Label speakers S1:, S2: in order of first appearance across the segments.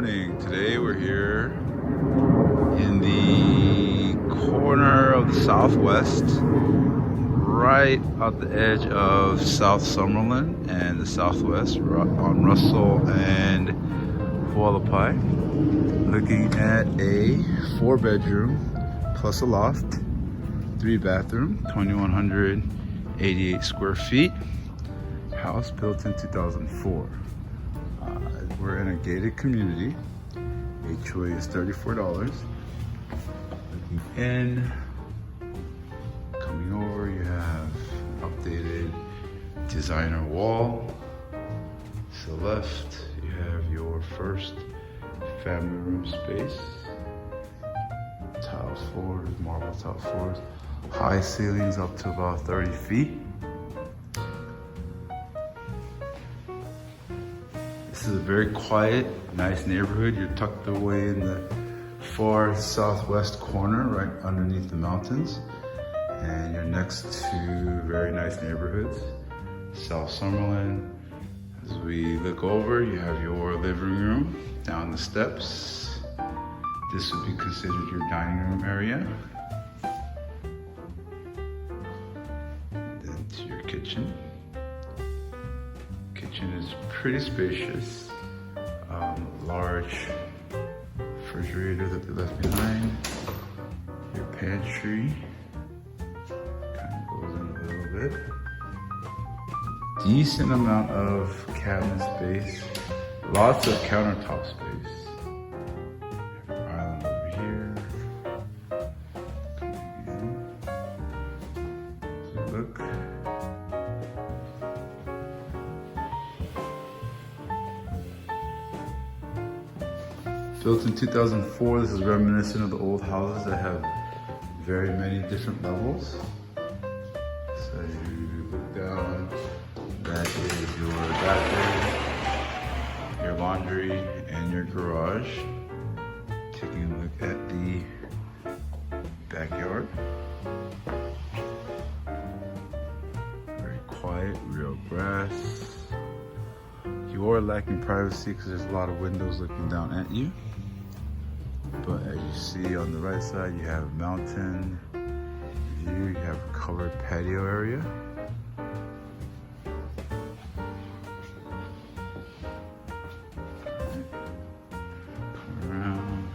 S1: morning. Today we're here in the corner of the Southwest, right at the edge of South Summerlin and the Southwest, on Russell and Hualapai, looking at a 4-bedroom plus a loft, 3-bathroom, 2,188 square feet, house built in 2004. We're in a gated community. HOA is $34. Looking in, coming over, you have updated designer wall. To the left, you have your first family room space. Tile floors, marble tile floors. High ceilings up to about 30 feet. This is a very quiet, nice neighborhood. You're tucked away in the far southwest corner, right underneath the mountains. And you're next to very nice neighborhoods. South Summerlin. As we look over, you have your living room down the steps. This would be considered your dining room area. And then to your kitchen. Kitchen is pretty spacious. Large refrigerator that they left behind. Your pantry kind of goes in a little bit. Decent amount of cabinet space. Lots of countertop space. Your island over here. Coming in. So look. Built in 2004, this is reminiscent of the old houses that have very many different levels. So you look down, that is your bathroom, your laundry, and your garage. Taking a look at the backyard. Very quiet, real grass. You are lacking privacy because there's a lot of windows looking down at you. But as you see on the right side, you have mountain view, you have a covered patio area. Come around.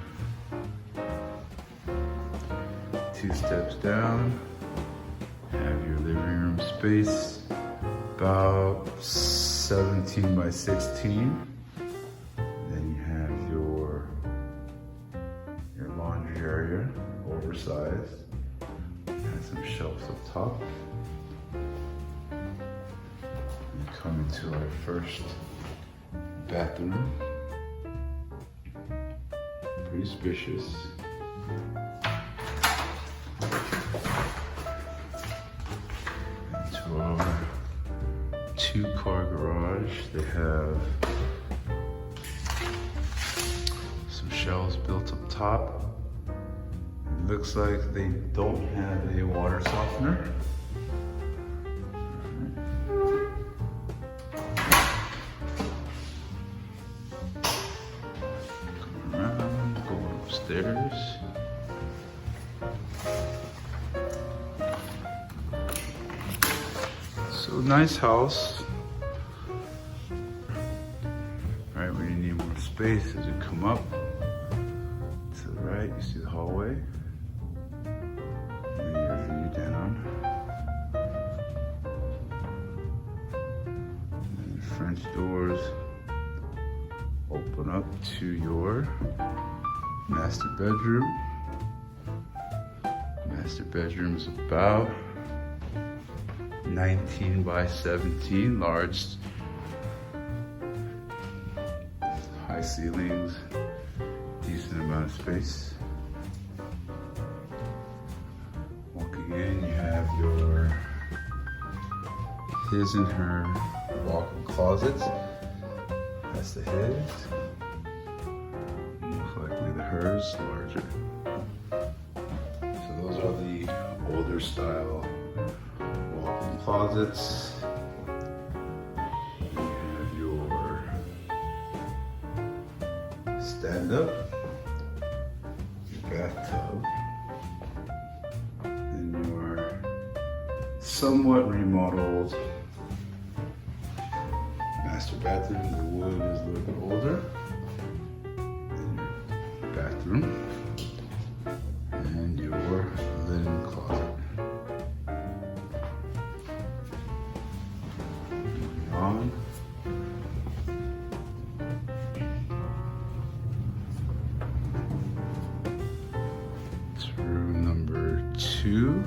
S1: 2 steps down, have your living room space, about 17 by 16. Then you have your laundry area, oversized. And some shelves up top. And coming to our first bathroom. Pretty spacious. Into our 2-car garage. They have some shelves built up top. It looks like they don't have a water softener. Come around, go upstairs. So nice house. Right where you need more space as you come up. To the right, you see the hallway. And your view down. And the French doors open up to your master bedroom. Master bedroom is about 19 by 17, large, high ceilings, decent amount of space. Walking in, you have your his and her walk-in closets. That's the his. Most likely the hers, larger. So those are the older style walk-in closets. You have your stand up, your bathtub, and your somewhat remodeled master bathroom. The wood is a little bit older. And your bathroom and your linen closet. Moving on. To room number 2.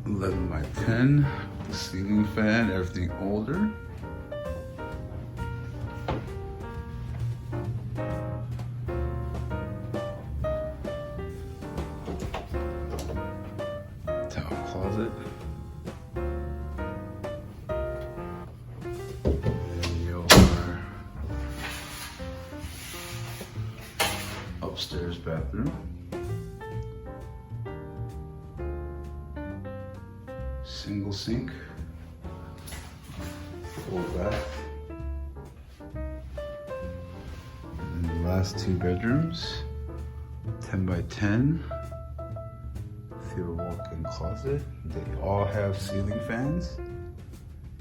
S1: 11 by 10. Ceiling fan, everything older. Towel closet. And your upstairs bathroom. Single sink, full bath, and the last 2 bedrooms, 10 by 10, with your walk-in closet. They all have ceiling fans.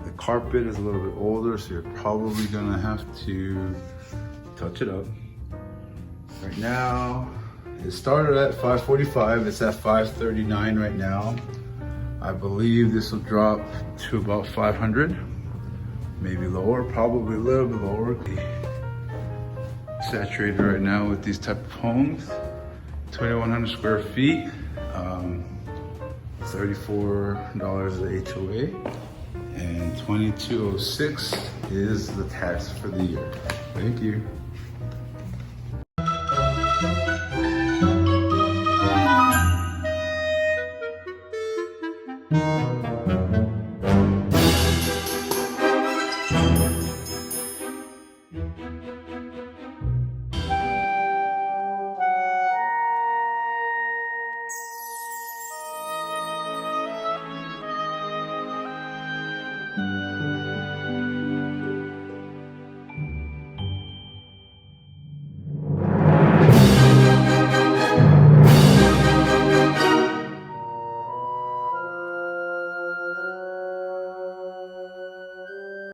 S1: The carpet is a little bit older, so you're probably gonna have to touch it up. Right now, it started at $545, it's at $539 right now. I believe this will drop to about 500, maybe lower, probably a little bit lower. Saturated right now with these type of homes. 2,100 square feet, $34 is the HOA, and $2,206 is the tax for the year. Thank you.